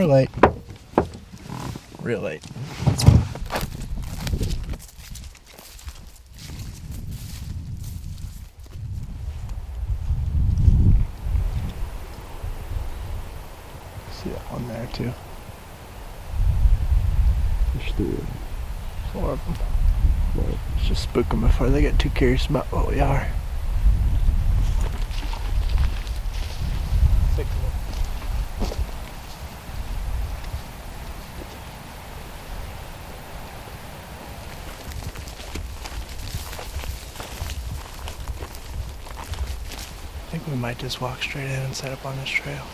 We're late. Real late. See that one there too. There's 3 of them. 4 of them. Let's just spook them before they get too curious about what we are. 6 of them. I think we might just walk straight in and set up on this trail.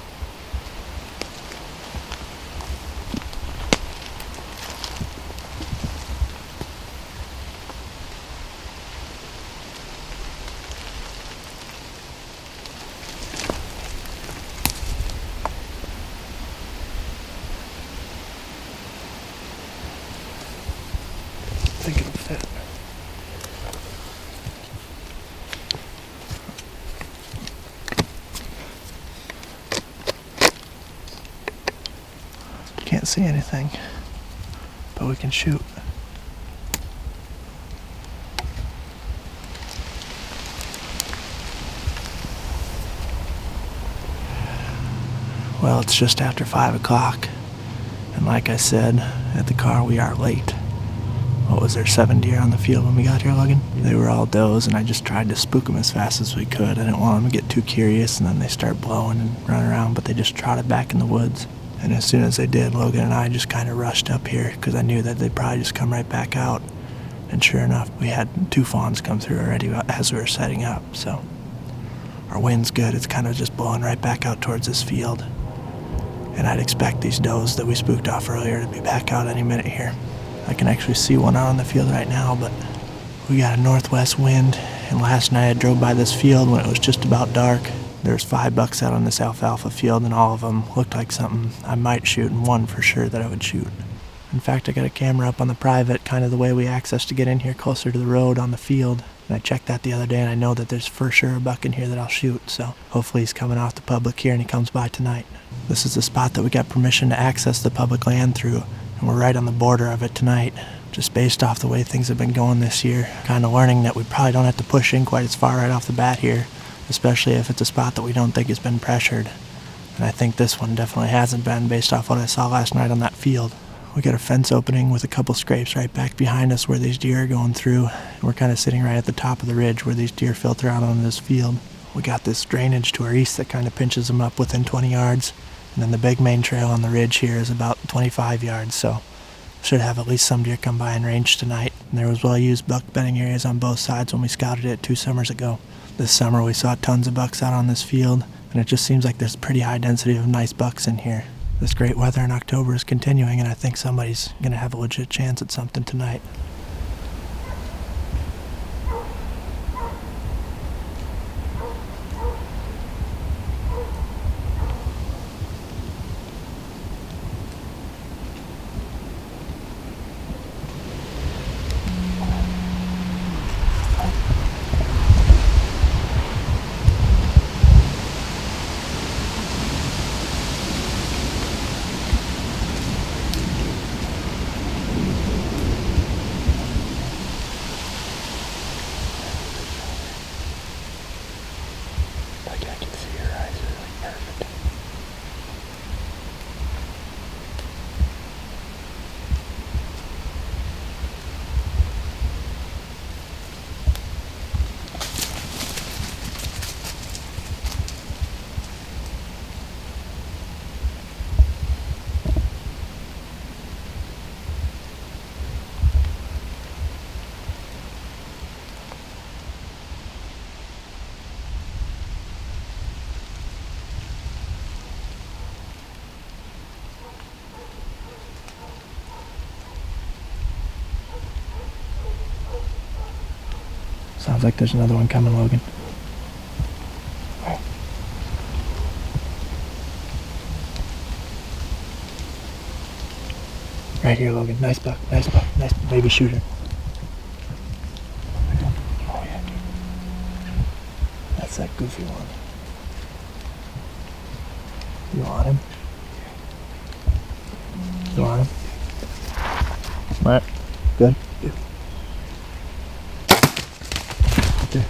I think it'll fit. Can't see anything, but we can shoot. Well, it's just after 5 o'clock, and like I said, at the car we are late. What was there, 7 deer on the field when we got here, Logan? They were all does, and I just tried to spook them as fast as we could. I didn't want them to get too curious, and then they start blowing and running around, but they just trotted back in the woods. And as soon as they did, Logan and I just kind of rushed up here because I knew that they'd probably just come right back out. And sure enough, we had 2 fawns come through already as we were setting up. So our wind's good. It's kind of just blowing right back out towards this field. And I'd expect these does that we spooked off earlier to be back out any minute here. I can actually see one out on the field right now, but we got a northwest wind. And last night I drove by this field when it was just about dark. There's 5 bucks out on this alfalfa field, and all of them looked like something I might shoot, and one for sure that I would shoot. In fact, I got a camera up on the private, kind of the way we access to get in here closer to the road on the field. And I checked that the other day, and I know that there's for sure a buck in here that I'll shoot. So hopefully he's coming off the public here, and he comes by tonight. This is the spot that we got permission to access the public land through, and we're right on the border of it tonight. Just based off the way things have been going this year, kind of learning that we probably don't have to push in quite as far right off the bat here, especially if it's a spot that we don't think has been pressured. And I think this one definitely hasn't been based off what I saw last night on that field. We got a fence opening with a couple scrapes right back behind us where these deer are going through. And we're kind of sitting right at the top of the ridge where these deer filter out onto this field. We got this drainage to our east that kind of pinches them up within 20 yards. And then the big main trail on the ridge here is about 25 yards, so should have at least some deer come by in range tonight. And there was well-used buck bedding areas on both sides when we scouted it 2 summers ago. This summer we saw tons of bucks out on this field, and it just seems like there's a pretty high density of nice bucks in here. This great weather in October is continuing, and I think somebody's going to have a legit chance at something tonight. Like I can see your eyes are like perfect. Sounds like there's another one coming, Logan. Right here, Logan. Nice buck, nice baby shooter. Oh yeah. That's that goofy one. You want him? Go on. What? Good? Yeah. Right there.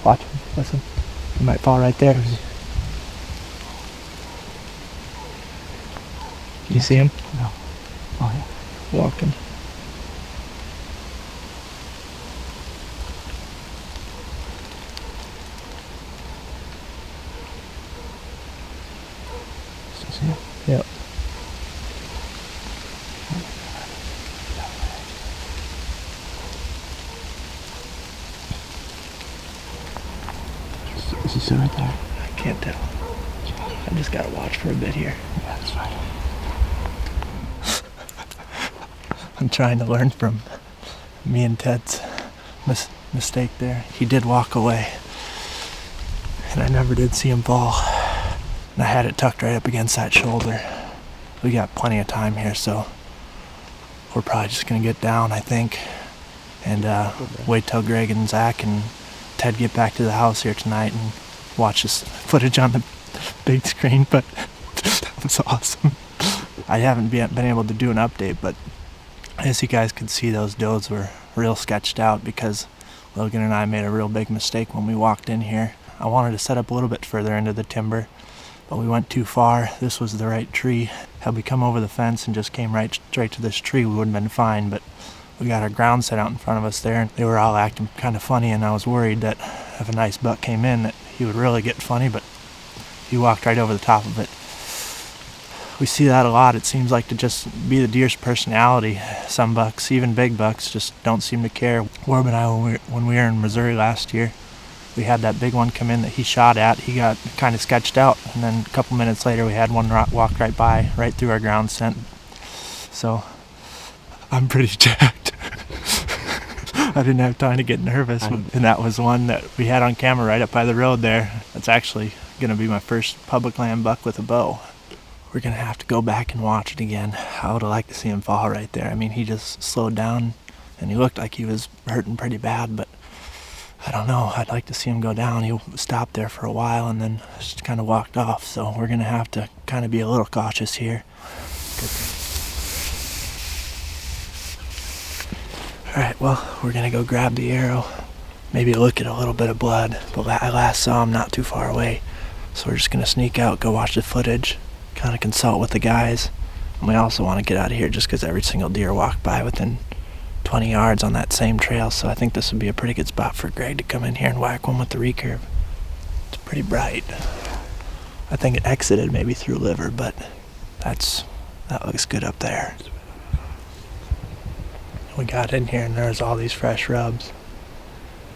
Watch him. Listen. He might fall right there. You see him? No. Oh, yeah. Walking. Still see him? Yep. Is he still right there? I can't tell. I just gotta watch for a bit here. Yeah, that's fine. I'm trying to learn from me and Ted's mistake there. He did walk away, and I never did see him fall. And I had it tucked right up against that shoulder. We got plenty of time here, so we're probably just gonna get down, I think, and wait till Greg and Zach and Ted get back to the house here tonight and watch this footage on the big screen. But that was awesome. I haven't been able to do an update, but as you guys can see, those does were real sketched out because Logan and I made a real big mistake when we walked in here. I wanted to set up a little bit further into the timber, but we went too far. This was the right tree. Had we come over the fence and just came right straight to this tree, we would have been fine, but we got our ground set out in front of us there, and they were all acting kind of funny, and I was worried that if a nice buck came in that he would really get funny, but he walked right over the top of it. We see that a lot. It seems like to just be the deer's personality. Some bucks, even big bucks, just don't seem to care. Warb and I, when we were in Missouri last year, we had that big one come in that he shot at. He got kind of sketched out, and then a couple minutes later we had one walk right by, right through our ground scent. So I'm pretty jacked. I didn't have time to get nervous, and that was one that we had on camera right up by the road there. That's actually going to be my first public land buck with a bow. We're going to have to go back and watch it again. I would have liked to see him fall right there. I mean, he just slowed down, and he looked like he was hurting pretty bad, but I don't know. I'd like to see him go down. He stopped there for a while and then just kind of walked off, so we're going to have to kind of be a little cautious here. Alright, well, we're going to go grab the arrow, maybe look at a little bit of blood, but I last saw him not too far away, so we're just going to sneak out, go watch the footage, kind of consult with the guys, and we also want to get out of here just because every single deer walked by within 20 yards on that same trail, so I think this would be a pretty good spot for Greg to come in here and whack one with the recurve. It's pretty bright. I think it exited maybe through liver, but that looks good up there. We got in here and there's all these fresh rubs.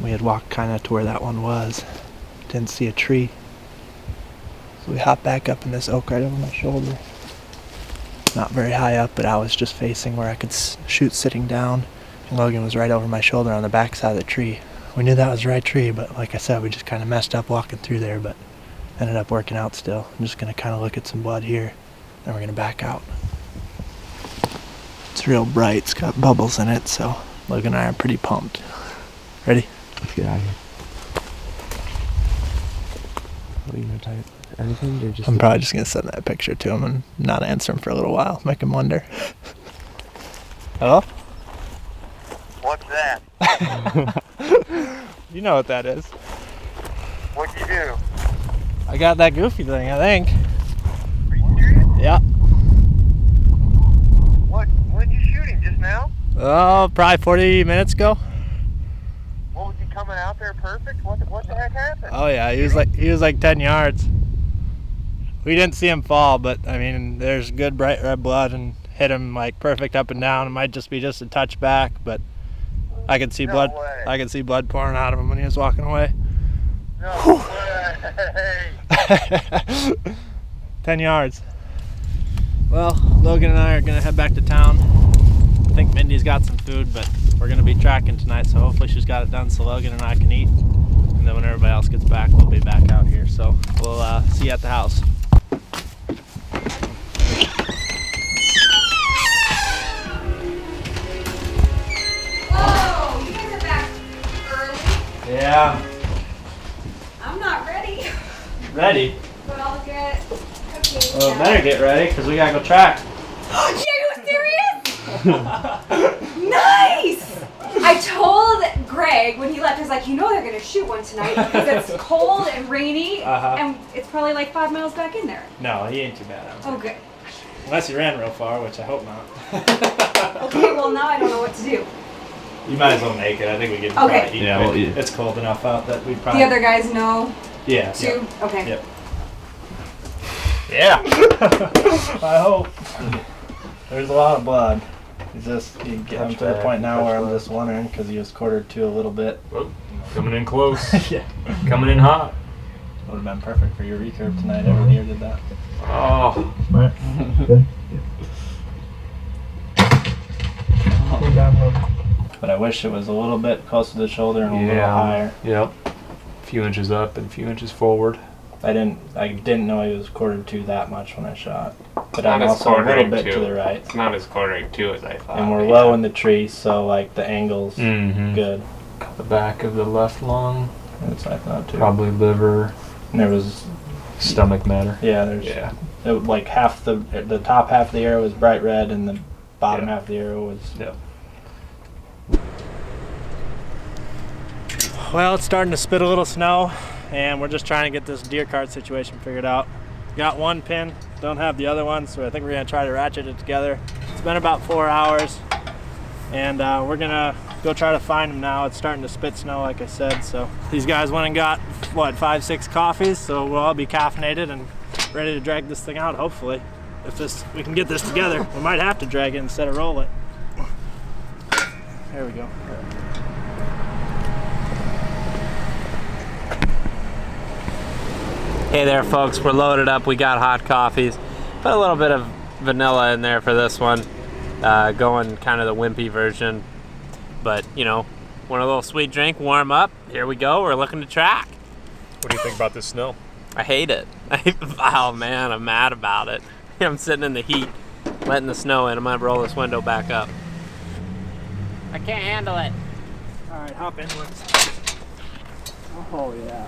We had walked kind of to where that one was. Didn't see a tree. So we hopped back up in this oak right over my shoulder. Not very high up, but I was just facing where I could shoot sitting down. And Logan was right over my shoulder on the back side of the tree. We knew that was the right tree, but like I said, we just kind of messed up walking through there, but ended up working out still. I'm just going to kind of look at some blood here, then we're going to back out. It's real bright. It's got bubbles in it, so Logan and I are pretty pumped. Ready? Let's get out of here. What are you going to type? Anything? Or just I'm probably just going to send that picture to him and not answer him for a little while. Make him wonder. Hello? What's that? You know what that is. What'd you do? I got that goofy thing, I think. Are you serious? Yeah. When did you shoot him? Just now? Oh, probably 40 minutes ago. What, was he coming out there perfect? What the heck happened? Oh yeah, he was like 10 yards. We didn't see him fall, but I mean, there's good bright red blood and hit him like perfect up and down. It might just be just a touch back, but I could see blood. Way. I could see blood pouring out of him when he was walking away. No way. 10 yards. Well, Logan and I are gonna head back to town. I think Mindy's got some food, but we're gonna be tracking tonight, so hopefully she's got it done so Logan and I can eat. And then when everybody else gets back, we'll be back out here. So we'll see you at the house. Oh, you guys are back early? Yeah. I'm not ready. Ready? But I'll get cookies. Well, better get ready, because we gotta go track. Are you serious? Nice! I told Greg when he left, I was like, you know they're gonna shoot one tonight because it's cold and rainy, and it's probably like 5 miles back in there. No, he ain't too bad. Oh, good. Unless he ran real far, which I hope not. Okay, well now I don't know what to do. You might as well make it. I think we can Okay. probably eat Yeah, quick. we'll eat. It's cold enough out that we probably... The other guys know Yeah. too? Yeah. Okay. Yep. Yeah. I hope. There's a lot of blood. It's just I'm to the point now where I'm just wondering because he was quartered to a little bit. Whoa, coming in close. Yeah. Coming in hot. Would have been perfect for your recurve tonight. Every year did that. Oh. But I wish it was a little bit closer to the shoulder and a little higher. Yep. A few inches up and a few inches forward. I didn't know he was quartered to that much when I shot. But Not I'm as also a little quartering bit to. to the right. It's not as quartering to as I thought. And we're but low yeah. in the tree, so like the angle's Mm-hmm. good. The back of the left lung. That's what I thought too. Probably liver, And there was, stomach matter. there's Yeah. like half the top half of the arrow was bright red and the bottom Yeah. half of the arrow was... Yep. Well, it's starting to spit a little snow, and we're just trying to get this deer cart situation figured out. Got one pin, don't have the other one, so I think we're gonna try to ratchet it together. It's been about 4 hours, and we're gonna go try to find them now. It's starting to spit snow, like I said, so these guys went and got, what, 5-6 coffees, so we'll all be caffeinated and ready to drag this thing out, hopefully. If we can get this together. We might have to drag it instead of roll it. There we go. Hey there folks, we're loaded up, we got hot coffees. Put a little bit of vanilla in there for this one. Going kind of the wimpy version. But, you know, want a little sweet drink, warm up. Here we go, we're looking to track. What do you think about this snow? I hate it. Oh man, I'm mad about it. I'm sitting in the heat, letting the snow in. I'm gonna roll this window back up. I can't handle it. All right, hop inwards. Oh yeah.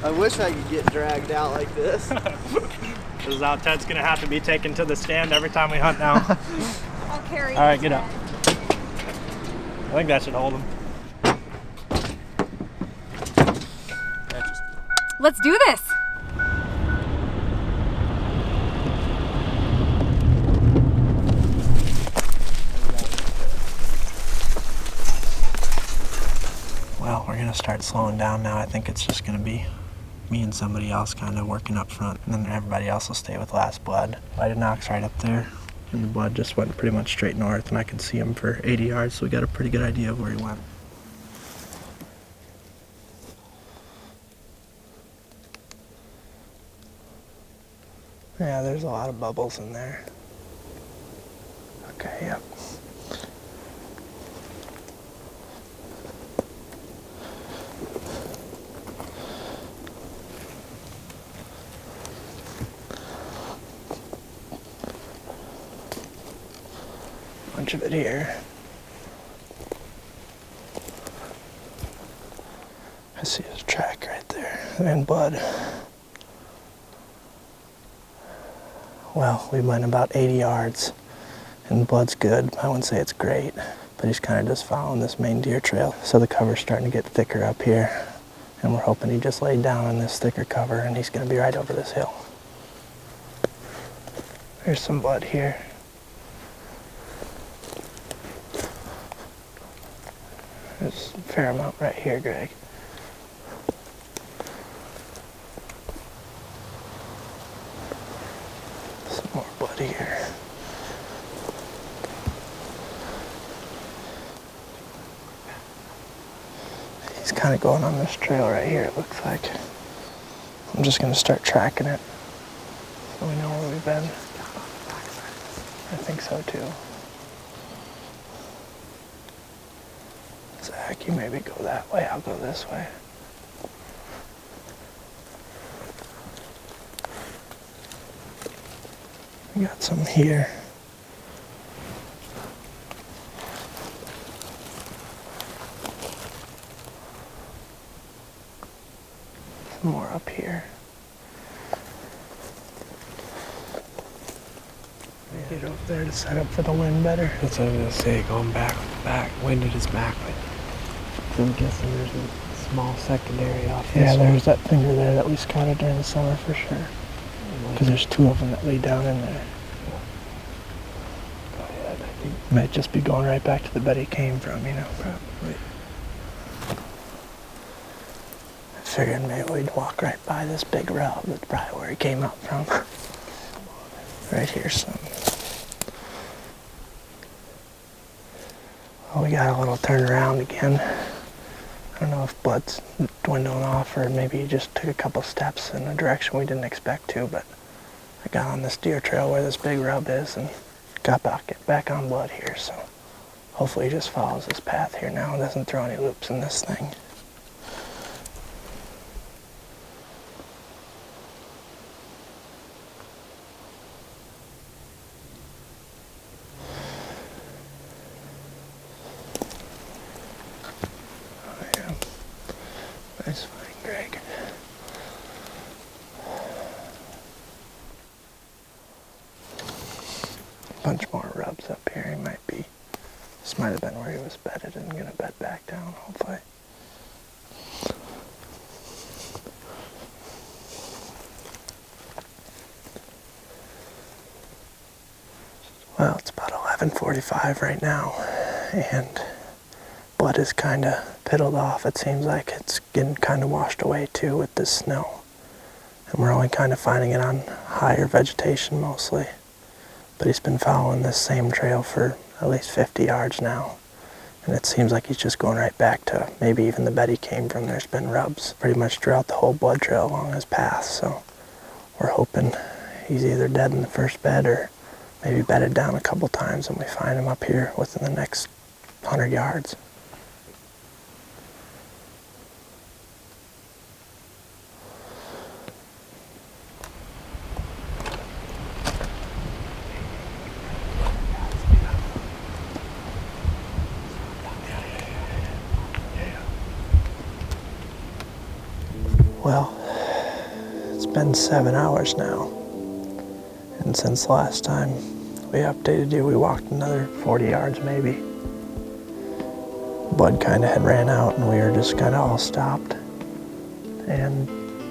I wish I could get dragged out like this. This is how Ted's gonna have to be taken to the stand every time we hunt now. I'll carry All right, get up. I think that should hold him. Let's do this. Well, we're gonna start slowing down now. I think it's just gonna be me and somebody else kind of working up front, and then everybody else will stay with last blood. Lighted Knox right up there, and the blood just went pretty much straight north, and I could see him for 80 yards, so we got a pretty good idea of where he went. Yeah, there's a lot of bubbles in there. Okay, yep. Bunch of it here. I see his track right there, and blood. Well, we went about 80 yards, and the blood's good. I wouldn't say it's great, but he's kind of just following this main deer trail. So the cover's starting to get thicker up here, and we're hoping he just laid down on this thicker cover, and he's gonna be right over this hill. There's some blood here. There's a fair amount right here, Greg. Some more blood here. He's kind of going on this trail right here, it looks like. I'm just going to start tracking it so we know where we've been. I think so too. Zach, you maybe go that way, I'll go this way. We got some here. Some more up here. Get up there to set up for the wind better. That's what I was gonna say, going back with the back, wind at his back. So I'm guessing there's a small secondary off Yeah, this there's that finger there that we scouted during the summer for sure. Because there's two of them that lay down in there. Go ahead, I think. Might just be going right back to the bed he came from, you know. Probably. I figured maybe we'd walk right by this big rub. That's probably where he came up from. Right here, son. Well, we got a little turnaround again. I don't know if blood's dwindling off or maybe he just took a couple steps in a direction we didn't expect to, but I got on this deer trail where this big rub is and got back on blood here, so hopefully he just follows this path here now and doesn't throw any loops in this thing. That's fine, Greg. A bunch more rubs up here. He might be. This might have been where he was bedded and gonna bed back down, hopefully. Well, it's about 11:45 right now, and blood is kind of piddled off. It seems like it's getting kind of washed away too with this snow. And we're only kind of finding it on higher vegetation mostly. But he's been following this same trail for at least 50 yards now. And it seems like he's just going right back to maybe even the bed he came from. There's been rubs pretty much throughout the whole blood trail along his path. So we're hoping he's either dead in the first bed or maybe bedded down a couple times and we find him up here within the next 100 yards. Well, it's been 7 hours now, and since the last time we updated you, we walked another 40 yards maybe. Blood kind of had ran out and we were just kind of all stopped. And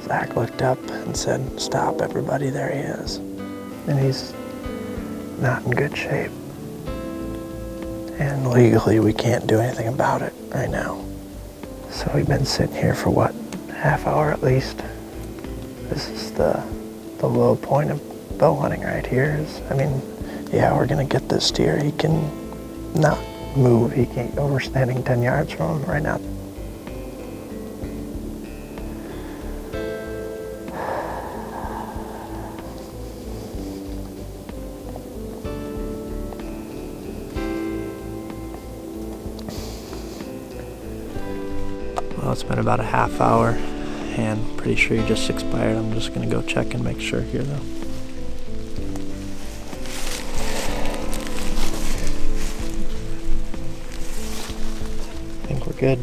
Zach looked up and said, "Stop everybody, there he is." And he's not in good shape. And legally we can't do anything about it right now. So we've been sitting here for what? Half hour at least. This is the low point of bow hunting right here. Yeah, we're gonna get this deer. He can not move. We're standing 10 yards from him right now. Well, it's been about a half hour and pretty sure he just expired. I'm just gonna go check and make sure here though. I think we're good.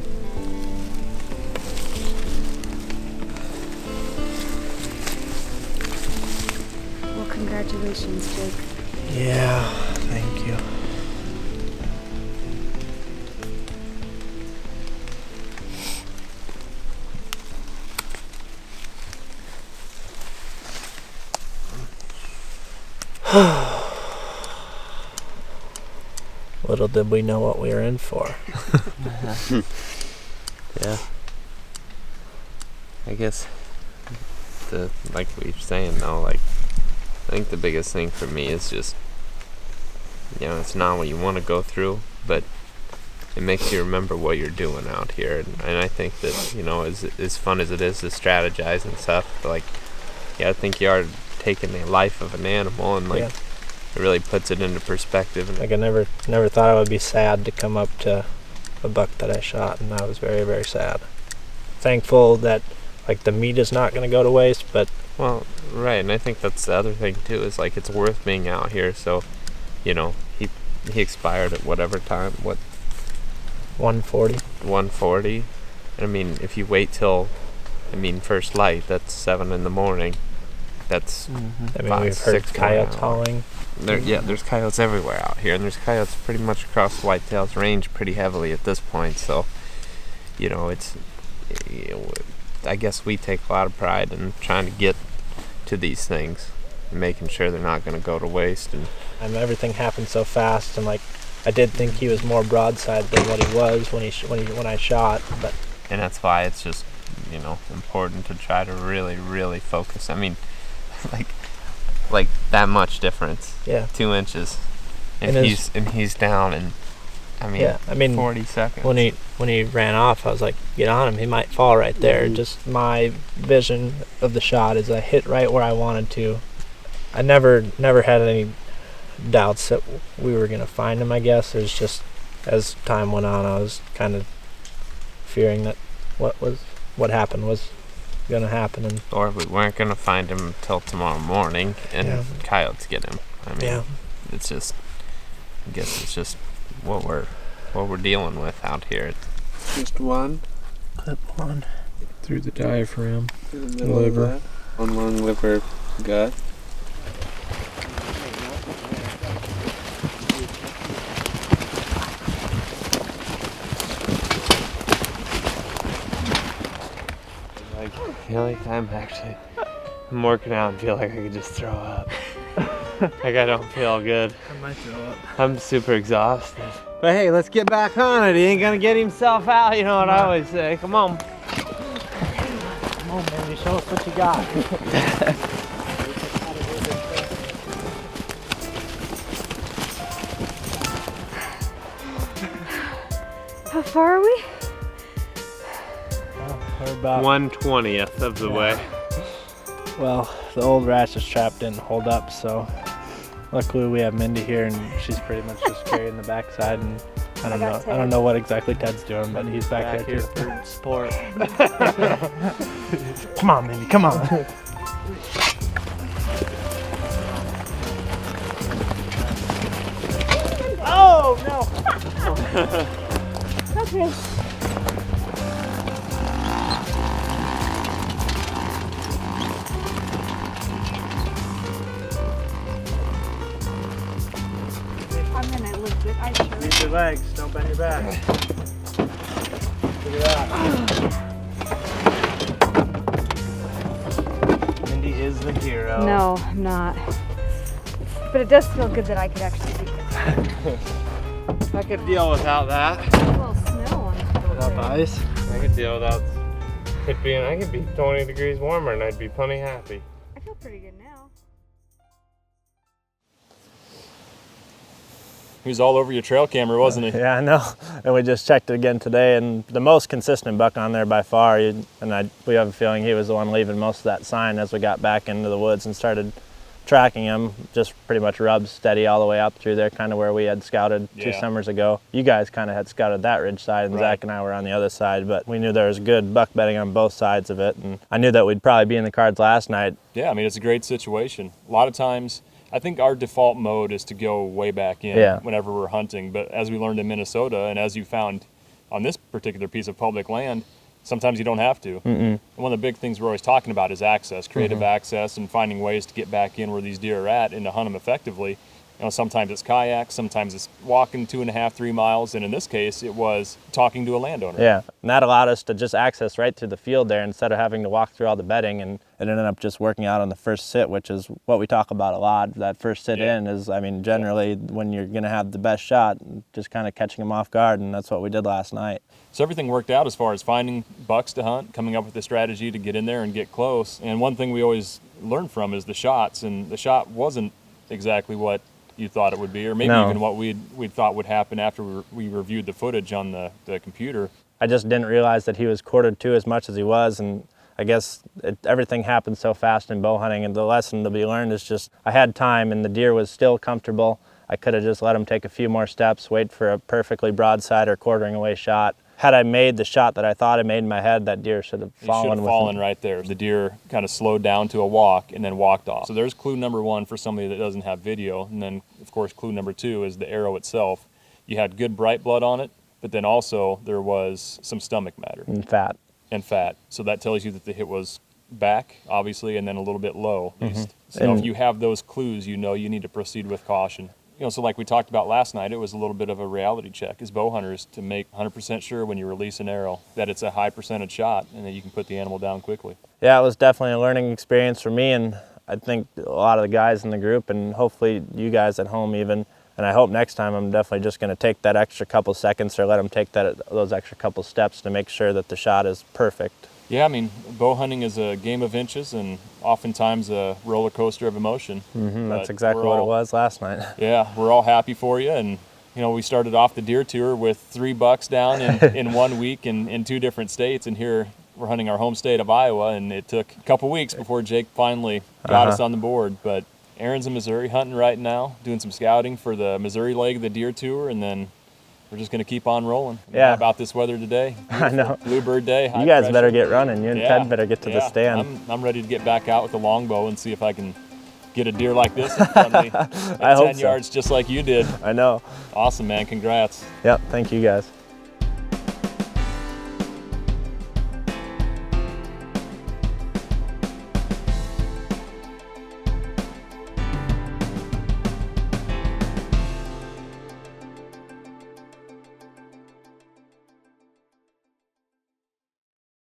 Well, congratulations, Jake. Yeah, thank you. Little did we know what we were in for. Yeah. I guess like we were saying though, like I think the biggest thing for me is just, you know, it's not what you want to go through, but it makes you remember what you're doing out here. And I think that, you know, as fun as it is to strategize and stuff, like, yeah, I think you are taking the life of an animal and like it really puts it into perspective. And Like I never thought I would be sad to come up to a buck that I shot, and I was very, very sad. Thankful that like the meat is not going to go to waste, but well, right, and I think that's the other thing too, is like it's worth being out here. So, you know, he expired at whatever time, 140. 140. I mean, if you wait till, first light, that's 7 in the morning. That's I mean, 5, we've heard 6 more coyotes hours. hauling. There's coyotes everywhere out here, and there's coyotes pretty much across the Whitetails range pretty heavily at this point. So, it's, I guess we take a lot of pride in trying to get to these things and making sure they're not going to go to waste. And everything happened so fast, and I did think he was more broadside than what he was when I shot, but. And that's why it's just, important to try to really, really focus. I mean, like that much difference. Yeah. 2 inches, and And he's down, and I mean 40 seconds. When he ran off, I was like, get on him. He might fall right there. Just my vision of the shot is I hit right where I wanted to. I never had any doubts that we were gonna find him. I guess it was just as time went on, I was kind of fearing that what happened was gonna happen, or we weren't gonna find him until tomorrow morning, and coyotes get him. I mean, it's just, I guess it's just what we're dealing with out here. Just one. Clip one. Through the diaphragm. Through the middle Liver. of that. One lung, liver, gut. The only time I'm working out and feel like I could just throw up. Like I don't feel good. I might throw up. I'm super exhausted. But hey, let's get back on it. He ain't gonna get himself out, you know what I always say. Come on. Come on, baby, show us what you got. How far are we? We're about 1/20th of the way. Well, the old ratchet trap didn't hold up, so luckily we have Mindy here, and she's pretty much just carrying the backside. And I don't know what exactly Ted's doing, but he's back there too. For sport. Come on, Mindy, come on. Oh no! Okay. I'm gonna lift it, I sure. Use your legs, don't bend your back. Look at that. Mindy is the hero. No, I'm not. But it does feel good that I could actually do it. I could deal without that. A little snow on the Without the ice. I could deal without it being. I could be 20 degrees warmer and I'd be plenty happy. I feel pretty good now. He was all over your trail camera, wasn't he? Yeah, I know. And we just checked it again today, and the most consistent buck on there by far. We have a feeling he was the one leaving most of that sign as we got back into the woods and started tracking him. Just pretty much rubbed steady all the way up through there, kind of where we had scouted 2 summers ago. You guys kind of had scouted that ridge side, and Zach and I were on the other side, but we knew there was good buck bedding on both sides of it, and I knew that we'd probably be in the cards last night. Yeah, I mean, it's a great situation. A lot of times, I think our default mode is to go way back in whenever we're hunting, but as we learned in Minnesota, and as you found on this particular piece of public land, sometimes you don't have to. And one of the big things we're always talking about is access, creative access, and finding ways to get back in where these deer are at and to hunt them effectively. You know, sometimes it's kayak, sometimes it's walking 2.5, 3 miles, and in this case, it was talking to a landowner. Yeah, and that allowed us to just access right through the field there instead of having to walk through all the bedding, and it ended up just working out on the first sit, which is what we talk about a lot. That first sit in is, I mean, generally when you're going to have the best shot, just kind of catching them off guard, and that's what we did last night. So everything worked out as far as finding bucks to hunt, coming up with a strategy to get in there and get close. And one thing we always learn from is the shots, and the shot wasn't exactly what you thought it would be, or maybe even what we thought would happen after we reviewed the footage on the computer. I just didn't realize that he was quartered to as much as he was, and I guess everything happened so fast in bow hunting, and the lesson to be learned is just I had time and the deer was still comfortable. I could have just let him take a few more steps, wait for a perfectly broadside or quartering away shot. Had I made the shot that I thought I made in my head, that deer should have fallen. He should have fallen right there. The deer kind of slowed down to a walk and then walked off. So there's clue number 1 for somebody that doesn't have video. And then, of course, clue number 2 is the arrow itself. You had good bright blood on it, but then also there was some stomach matter. And fat. And fat. So that tells you that the hit was back, obviously, and then a little bit low. At least. So if you have those clues, you know you need to proceed with caution. So like we talked about last night, it was a little bit of a reality check as bow hunters to make 100% sure when you release an arrow that it's a high percentage shot and that you can put the animal down quickly. Yeah, it was definitely a learning experience for me, and I think a lot of the guys in the group, and hopefully you guys at home even. And I hope next time I'm definitely just going to take that extra couple seconds or let them take those extra couple steps to make sure that the shot is perfect. Yeah, I mean, bow hunting is a game of inches and oftentimes a roller coaster of emotion. That's exactly what it was last night. Yeah, we're all happy for you. And, we started off the deer tour with 3 bucks down in 1 week in 2 different states. And here we're hunting our home state of Iowa. And it took a couple weeks before Jake finally got us on the board. But Aaron's in Missouri hunting right now, doing some scouting for the Missouri leg of the deer tour. And then we're just going to keep on rolling. Yeah. How about this weather today? I know. Bluebird day. You guys better get running. You and Ted better get to the stand. I'm ready to get back out with the longbow and see if I can get a deer like this in front of me at 10 yards just like you did. I know. Awesome, man. Congrats. Yep. Thank you guys.